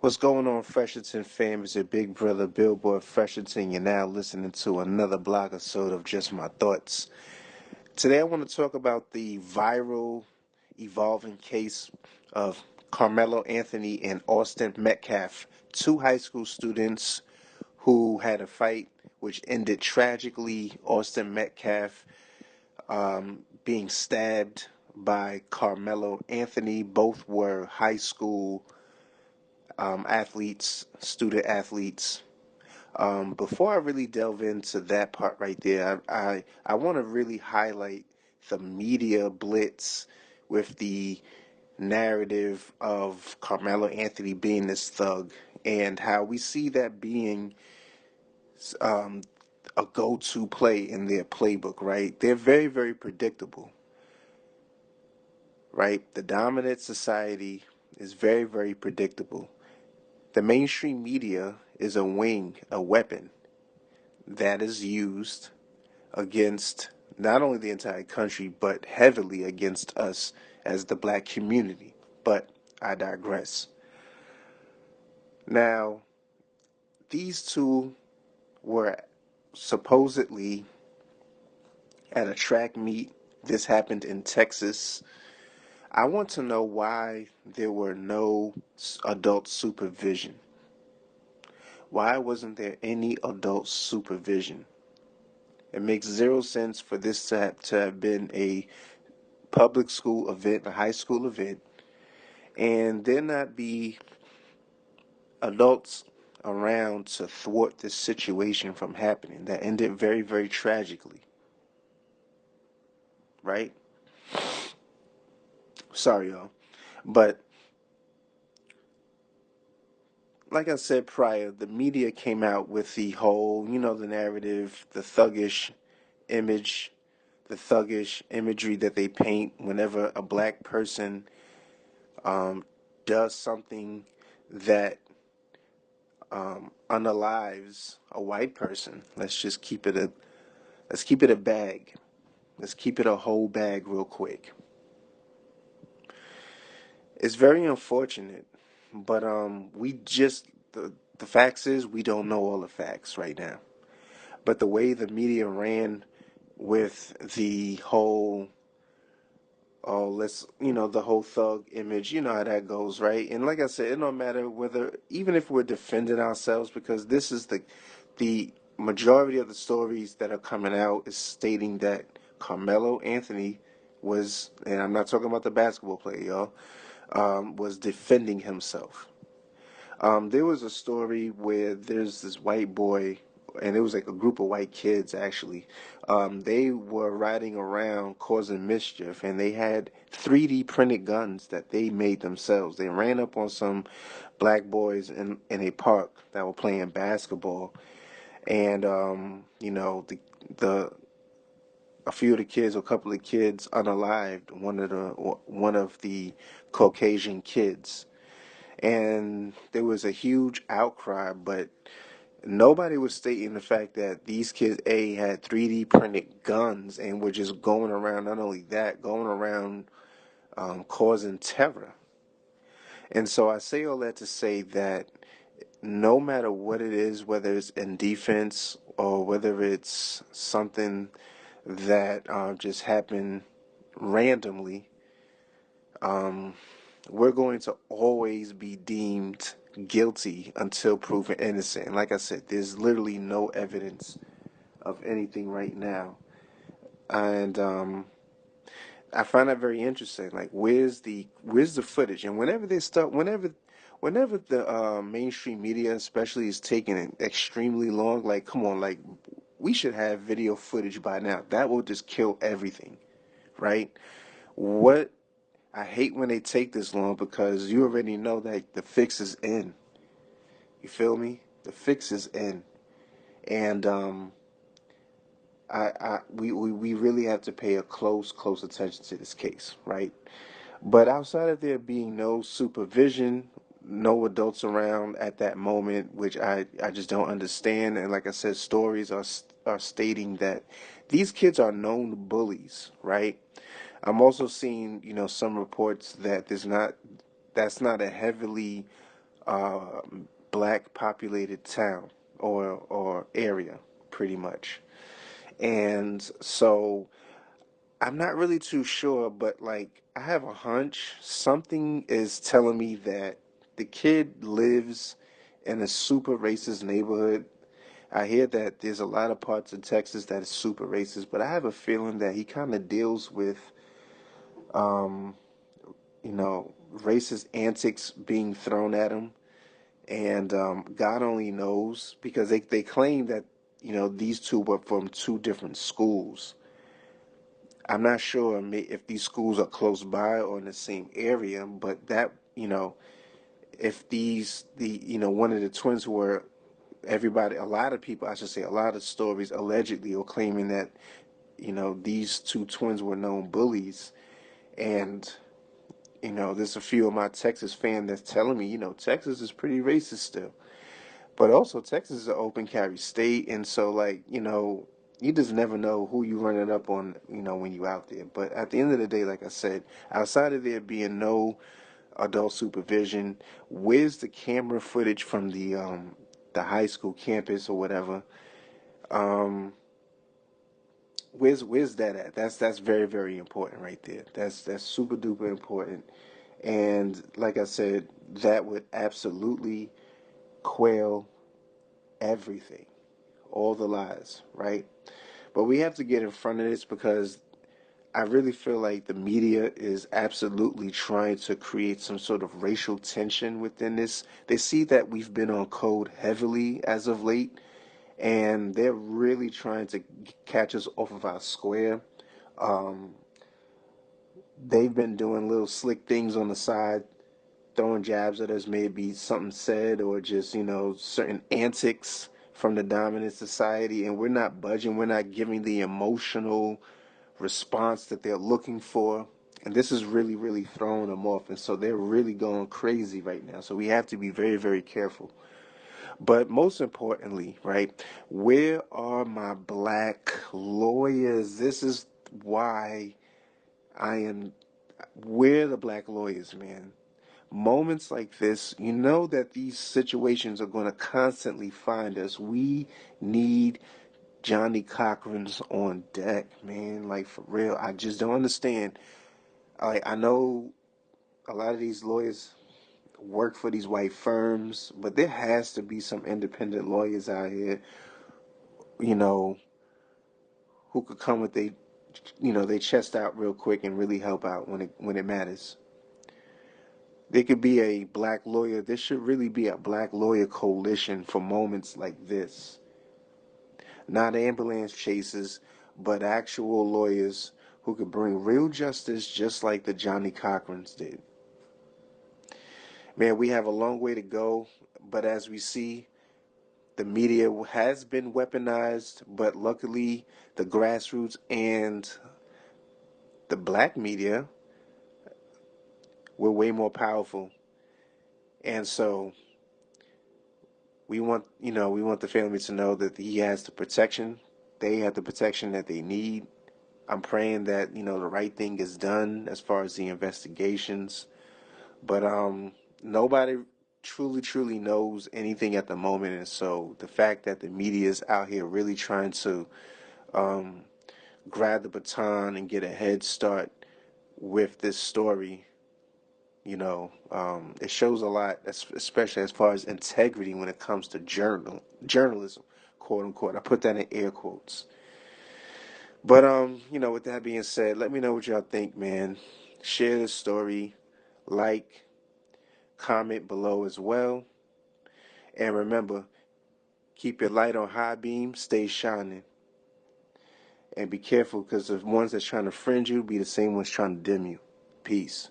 What's going on, Fresherton fam? It's your big brother Billboard Fresherton. You're now listening to another blog episode of Just My Thoughts. Today I want to talk about the viral, evolving case of Karmelo Anthony and Austin Metcalf, two high school students who had a fight which ended tragically. Austin Metcalf being stabbed by Karmelo Anthony. Both were high school athletes, student athletes. Before I really delve into that part right there, I want to really highlight the media blitz with the narrative of Carmelo Anthony being this thug and how we see that being um, a go-to play in their playbook, right? They're very, very predictable, right? The dominant society is very, very predictable. The mainstream media is a wing, a weapon that is used against not only the entire country, but heavily against us as the black community. But I digress. Now, these two were supposedly at a track meet. This happened in Texas. I want to know why there were no adult supervision. Why wasn't there any adult supervision? It makes zero sense for this to have been a public school event, a high school event, and there not be adults around to thwart this situation from happening that ended very, very tragically, right? Sorry, y'all. But like I said prior, the media came out with the whole, the narrative, image, the thuggish imagery that they paint whenever a black person does something that unalives a white person. Let's keep it a bag. Let's keep it a whole bag real quick. It's very unfortunate, but the facts is we don't know all the facts right now. But the way the media ran with the whole the whole thug image, you know how that goes, right? And like I said, it don't matter whether, even if we're defending ourselves, because this is the majority of the stories that are coming out is stating that Carmelo Anthony was, and I'm not talking about the basketball player, y'all, was defending himself. There was a story where there's this white boy, and it was like a group of white kids actually. They were riding around causing mischief, and they had 3D printed guns that they made themselves. They ran up on some black boys in a park that were playing basketball, and the a few of the kids, a couple of kids, unalived one of the Caucasian kids, and there was a huge outcry, but nobody was stating the fact that these kids had 3D printed guns and were just going around. Not only that, going around causing terror. And so I say all that to say that no matter what it is, whether it's in defense or whether it's something that just happened randomly, um, we're going to always be deemed guilty until proven innocent. And like I said, there's literally no evidence of anything right now. And I find that very interesting. Like, where's the footage? And whenever the mainstream media, especially, is taking it extremely long, like, come on, like, we should have video footage by now. That will just kill everything, right? What I hate when they take this long because you already know that the fix is in. You feel me? The fix is in, and we really have to pay a close attention to this case, right? But outside of there being no supervision, no adults around at that moment, which I just don't understand. And like I said, stories are stating that these kids are known bullies, right? I'm also seeing, some reports that that's not a heavily uh, black populated town or area, pretty much. And so I'm not really too sure, but like I have a hunch. Something is telling me that the kid lives in a super racist neighborhood. I hear that there's a lot of parts of Texas that is super racist, but I have a feeling that he kind of deals with, um, racist antics being thrown at him. And God only knows because they claim that, these two were from two different schools. I'm not sure if these schools are close by or in the same area, but that, if one of the twins were everybody, a lot of people, I should say, a lot of stories allegedly are claiming that, these two twins were known bullies. And, there's a few of my Texas fans that's telling me, Texas is pretty racist still. But also, Texas is an open carry state. And so, like, you just never know who you running up on, when you out there. But at the end of the day, like I said, outside of there being no adult supervision, where's the camera footage from the high school campus or whatever? Um, where's that at? That's very, very important right there. That's super duper important. And like I said, that would absolutely quell everything, all the lies, right? But we have to get in front of this because I really feel like the media is absolutely trying to create some sort of racial tension within this. They see that we've been on code heavily as of late, and they're really trying to catch us off of our square. Um, they've been doing little slick things on the side, throwing jabs at us, maybe something said or just, certain antics from the dominant society, and we're not budging. We're not giving the emotional response that they're looking for. And this is really, really throwing them off. And so they're really going crazy right now. So we have to be very, very careful. But most importantly, right, where are my black lawyers? This is why I am. Where are the black lawyers, man? Moments like this, you know that these situations are going to constantly find us. We need Johnny Cochran's on deck, man. Like, for real. I just don't understand. I know a lot of these lawyers work for these white firms, but there has to be some independent lawyers out here, you know, who could come with they chest out real quick and really help out when it matters. There could be a black lawyer. There should really be a black lawyer coalition for moments like this. Not ambulance chasers, but actual lawyers who could bring real justice just like the Johnny Cochrans did. Man, we have a long way to go, but as we see, the media has been weaponized, but luckily the grassroots and the black media were way more powerful. And so we want the family to know that he has the protection. They have the protection that they need. I'm praying that, the right thing is done as far as the investigations. But nobody truly, truly knows anything at the moment. And so the fact that the media is out here really trying to um, grab the baton and get a head start with this story, it shows a lot, especially as far as integrity when it comes to journalism, quote unquote. I put that in air quotes. But with that being said, let me know what y'all think, man. Share this story, like, comment below as well. And remember, keep your light on high beam, stay shining. And be careful because the ones that's trying to friend you be the same ones trying to dim you. Peace.